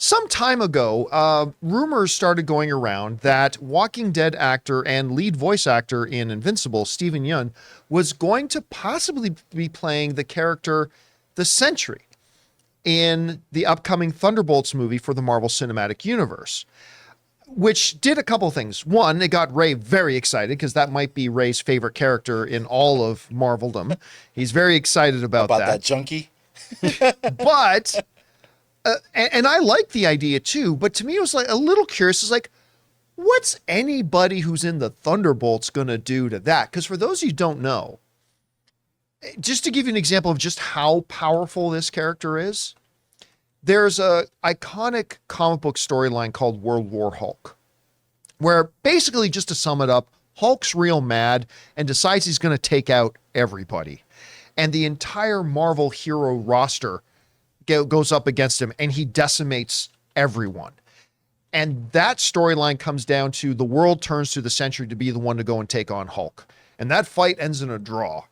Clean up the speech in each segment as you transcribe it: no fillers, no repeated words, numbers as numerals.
Some time ago, rumors started going around that Walking Dead actor and lead voice actor in Invincible, Steven Yeun, was going to possibly be playing the character the Sentry in the upcoming Thunderbolts movie for the Marvel Cinematic Universe, which did a couple things. One, it got Ray very excited because that might be Ray's favorite character in all of Marveldom. He's very excited about that junkie. But... and I like the idea too, but to me it was like a little curious. It's like, what's anybody who's in the Thunderbolts going to do to that? Because for those who don't know, just to give you an example of just how powerful this character is, there's a iconic comic book storyline called World War Hulk, where basically, just to sum it up, Hulk's real mad and decides he's going to take out everybody. And the entire Marvel hero roster goes up against him and he decimates everyone. And that storyline comes down to the world turns to the Sentry to be the one to go and take on Hulk. And that fight ends in a draw,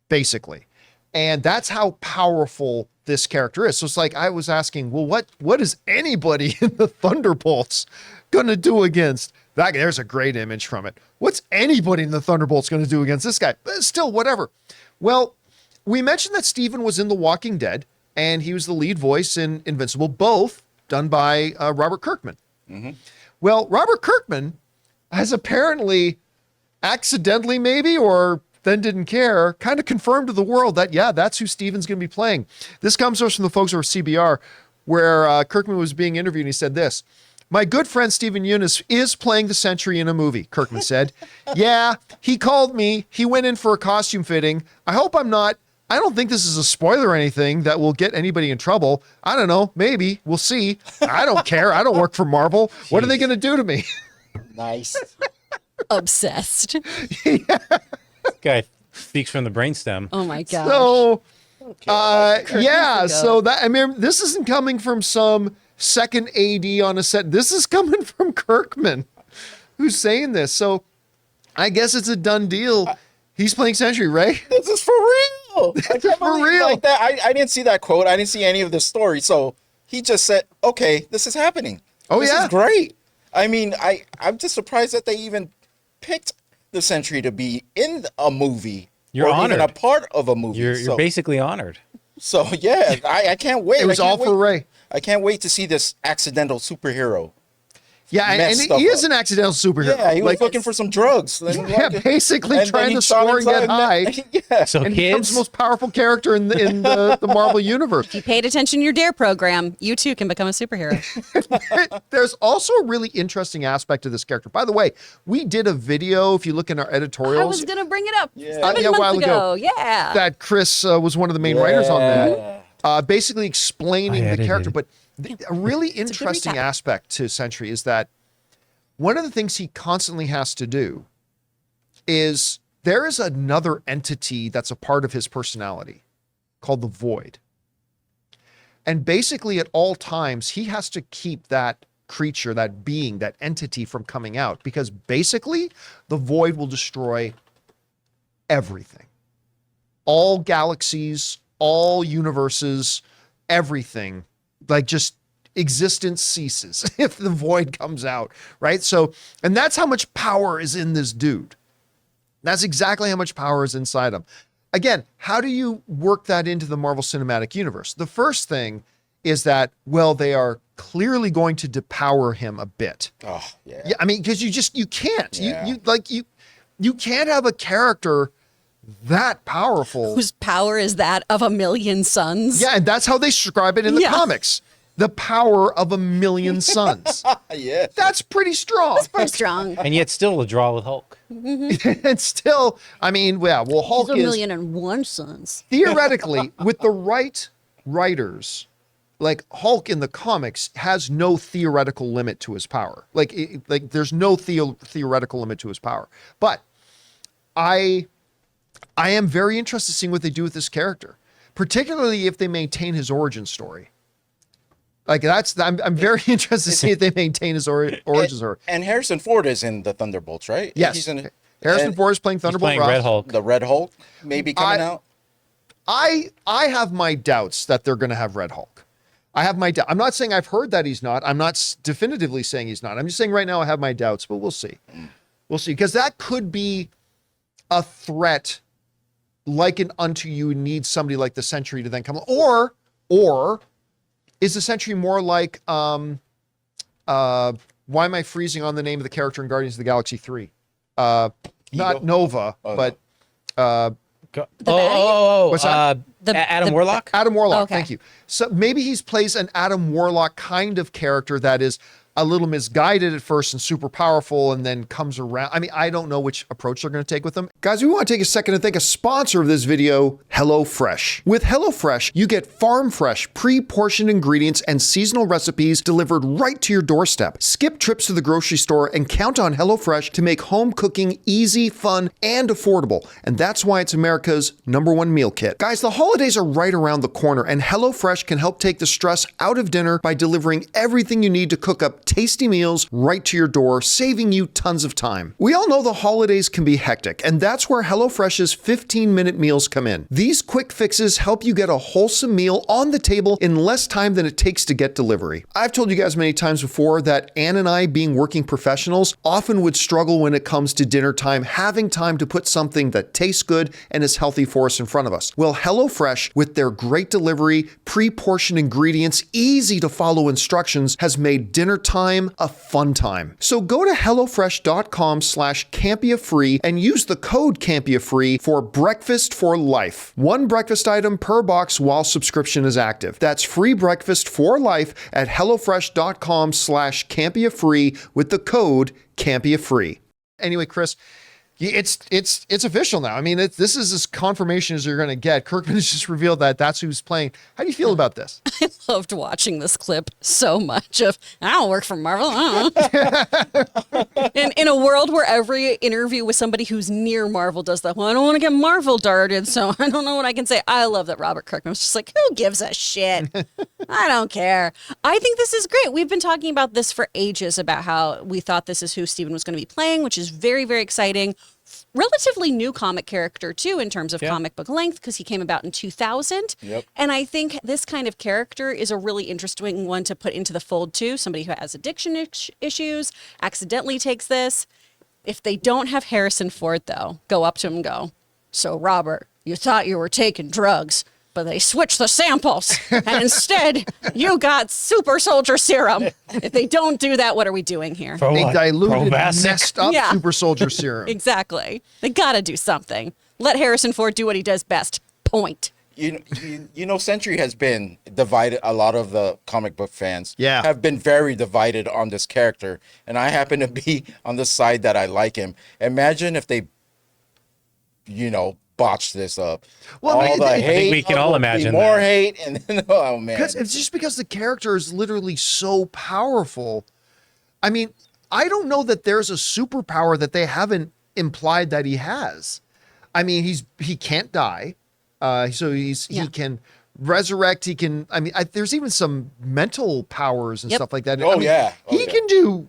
basically. And that's how powerful this character is. So it's like, I was asking, well, what is anybody in the Thunderbolts going to do against that? There's a great image from it. What's anybody in the Thunderbolts going to do against this guy? But still, whatever. Well, we mentioned that Steven was in The Walking Dead, and he was the lead voice in Invincible, both done by Robert Kirkman. Mm-hmm. Well, Robert Kirkman has apparently accidentally maybe, or then didn't care, kind of confirmed to the world that, yeah, that's who Steven's going to be playing. This comes to us from the folks over CBR, where Kirkman was being interviewed, and he said this: "My good friend Steven Yeun is playing the Sentry in a movie," Kirkman said. "Yeah, he called me. He went in for a costume fitting. I don't think this is a spoiler or anything that will get anybody in trouble. I don't know. Maybe. We'll see. I don't care. I don't work for Marvel. Jeez. What are they going to do to me?" Nice. Obsessed. Yeah. This guy speaks from the brainstem. Oh my gosh. So, Okay. yeah. So that, I mean, this isn't coming from some second AD on a set. This is coming from Kirkman, who's saying this. So I guess it's a done deal. He's playing Sentry, Ray. This is for real. I can't For believe real. like that. I didn't see that quote. I didn't see any of the story. So he just said, okay, this is happening. Oh, this yeah. is great. I mean, I'm just surprised that they even picked the Sentry to be in a movie. You're or honored. even a part of a movie. You're basically honored. So yeah, I can't wait. It was all for Ray. I can't wait to see this accidental superhero. Yeah, and he is an accidental superhero. Yeah, he was looking for some drugs. Yeah, basically and trying then to he shot score and get high. Yeah. So And he becomes kids, the most powerful character in the Marvel universe. If you paid attention to your DARE program, you too can become a superhero. There's also a really interesting aspect to this character. By the way, we did a video, if you look in our editorials, I was going to bring it up Yeah. 7 a months while ago. Yeah. that Chris was one of the main writers on that, basically explaining I the character. edited. But a really good interesting recap. aspect to Sentry is that one of the things he constantly has to do is there is another entity that's a part of his personality called the Void. And basically at all times, he has to keep that creature, that being, that entity from coming out, because basically the Void will destroy everything. All galaxies, all universes, everything, like just existence ceases if the Void comes out, right? So, and that's how much power is in this dude. That's exactly how much power is inside him. Again, how do you work that into the Marvel Cinematic Universe? The first thing is that, well, they are clearly going to depower him a bit. Oh, yeah. Yeah, I mean, because you can't. Yeah. You can't have a character that powerful. Whose power is that of a million suns. Yeah, and that's how they describe it in the comics. The power of a million suns. Yeah. That's pretty strong. Pretty strong. and yet still a draw with Hulk. And still, I mean, yeah, well, Hulk He's is 1,000,001 suns. theoretically, with the right writers, like Hulk in the comics has no theoretical limit to his power. Like there's no theoretical limit to his power. But I am very interested in seeing what they do with this character, particularly if they maintain his origin story. Like I'm very interested to see if they maintain his origin story. And Harrison Ford is in the Thunderbolts, right? Yes. He's in it. Harrison And Ford is playing He's Thunderbolt playing Ross. Red Hulk. The Red Hulk maybe coming out. I have my doubts that they're going to have Red Hulk. I have my doubt. I'm not saying I've heard that he's not. I'm not definitively saying he's not. I'm just saying right now I have my doubts, but we'll see. We'll see. Because that could be a threat like an unto you need somebody like the Sentry to then come. Or is the Sentry more like, why am I freezing on the name of the character in Guardians of the Galaxy 3? Not Ego? Nova, but What's that? Adam Warlock. Adam Warlock. Okay. Thank you. So maybe he plays an Adam Warlock kind of character that is a little misguided at first and super powerful and then comes around. I mean, I don't know which approach they're going to take with them. Guys, we want to take a second to thank a sponsor of this video, HelloFresh. With HelloFresh, you get farm fresh, pre-portioned ingredients and seasonal recipes delivered right to your doorstep. Skip trips to the grocery store and count on HelloFresh to make home cooking easy, fun, and affordable. And that's why it's America's #1 meal kit. Guys, the holidays are right around the corner, and HelloFresh can help take the stress out of dinner by delivering everything you need to cook up tasty meals right to your door, saving you tons of time. We all know the holidays can be hectic, and that's where HelloFresh's 15-minute meals come in. These quick fixes help you get a wholesome meal on the table in less time than it takes to get delivery. I've told you guys many times before that Ann and I, being working professionals, often would struggle when it comes to dinner time, having time to put something that tastes good and is healthy for us in front of us. Well, HelloFresh, with their great delivery, pre-portioned ingredients, easy to follow instructions, has made dinner time a fun time. So go to HelloFresh.com/CampeaFree and use the code CampeaFree for breakfast for life. One breakfast item per box while subscription is active. That's free breakfast for life at HelloFresh.com/CampeaFree with the code CampeaFree. Anyway, Chris, it's official now. I mean, this is as confirmation as you're going to get. Kirkman has just revealed that that's who's playing. How do you feel about this? I loved watching this clip so much of, I don't work for Marvel. I don't know. in a world where every interview with somebody who's near Marvel does that, well, I don't want to get Marvel darted, so I don't know what I can say. I love that Robert Kirkman was just like, who gives a shit? I don't care. I think this is great. We've been talking about this for ages, about how we thought this is who Steven was going to be playing, which is very, very exciting. Relatively new comic character too in terms of comic book length, because he came about in 2000. Yep. And I think this kind of character is a really interesting one to put into the fold too. Somebody who has addiction issues accidentally takes this. If they don't have Harrison Ford though, go up to him and go, so Robert, you thought you were taking drugs, but they switched the samples and instead you got super soldier serum. If they don't do that, what are we doing here? For They what? diluted, Probasic? messed up Yeah. super soldier serum. Exactly. They got to do something. Let Harrison Ford do what he does best. Point. You know, Sentry has been divided. A lot of the comic book fans have been very divided on this character. And I happen to be on the side that I like him. Imagine if they, botch this up. Well, I mean, the I hate. think we can all will be imagine more that. hate. And then, oh, man. It's just because the character is literally so powerful. I mean, I don't know that there's a superpower that they haven't implied that he has. I mean, he can't die. So he can resurrect. He can, there's even some mental powers and stuff like that. Oh, I mean, yeah. He can do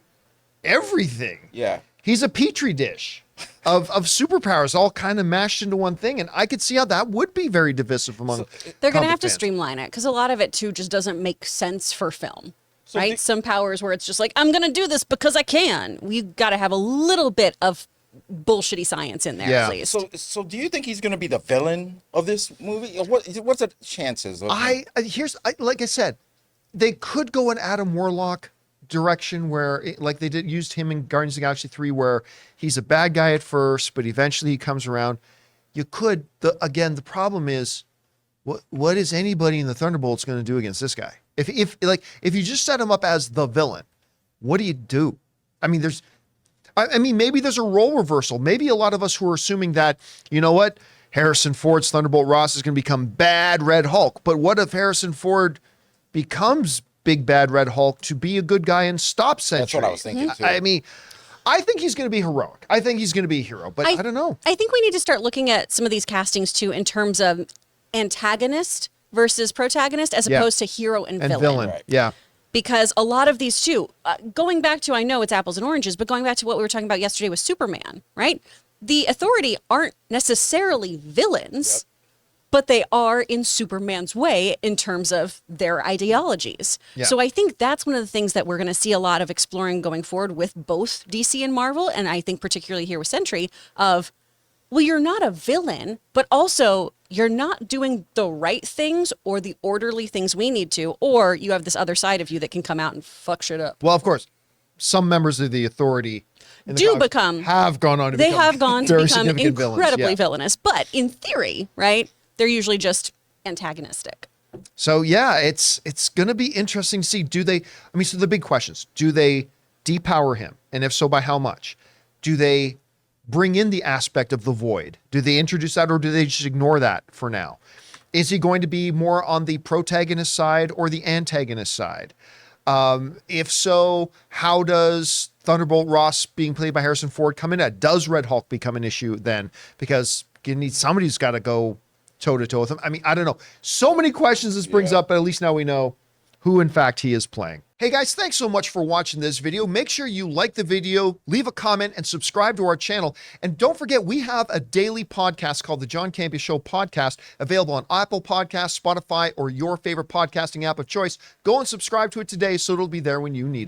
everything. Yeah. He's a petri dish of superpowers all kind of mashed into one thing. And I could see how that would be very divisive among They're going to comic have to fans. streamline it because a lot of it too just doesn't make sense for film. So right? Some powers where it's just like, I'm going to do this because I can. We got to have a little bit of bullshitty science in there at least. So do you think he's going to be the villain of this movie? Or what's the chances of him? Like I said, they could go an Adam Warlock direction where like they used him in Guardians of the Galaxy 3 where he's a bad guy at first, but eventually he comes around. You could, the problem is what is anybody in the Thunderbolts going to do against this guy? If you just set him up as the villain, what do you do? I mean, maybe there's a role reversal. Maybe a lot of us who are assuming that, you know what, Harrison Ford's Thunderbolt Ross is going to become bad Red Hulk. But what if Harrison Ford becomes big bad Red Hulk to be a good guy and stop Sentry? That's what I was thinking too. I mean, I think he's going to be heroic. I think he's going to be a hero, but I don't know. I think we need to start looking at some of these castings too in terms of antagonist versus protagonist as opposed to hero and villain. Right. Yeah. Because a lot of these too, going back to, I know it's apples and oranges, but going back to what we were talking about yesterday with Superman, right? The Authority aren't necessarily villains, but they are in Superman's way in terms of their ideologies. Yeah. So I think that's one of the things that we're going to see a lot of exploring going forward with both DC and Marvel, and I think particularly here with Sentry, of, well, you're not a villain, but also you're not doing the right things or the orderly things we need to, or you have this other side of you that can come out and fuck shit up. Well, of course, some members of the Authority in the Do comics become have gone on to they become have gone to very become significant incredibly villains. Yeah. villainous, but in theory, right, they're usually just antagonistic. So yeah, it's going to be interesting to see. So the big questions, do they depower him? And if so, by how much? Do they bring in the aspect of the void? Do they introduce that, or do they just ignore that for now? Is he going to be more on the protagonist side or the antagonist side? If so, how does Thunderbolt Ross being played by Harrison Ford come in at? Does Red Hulk become an issue then? Because somebody's got to go toe-to-toe with him. I mean, I don't know. So many questions this brings up, but at least now we know who, in fact, he is playing. Hey, guys, thanks so much for watching this video. Make sure you like the video, leave a comment, and subscribe to our channel. And don't forget, we have a daily podcast called the John Campea Show podcast, available on Apple Podcasts, Spotify, or your favorite podcasting app of choice. Go and subscribe to it today so it'll be there when you need it.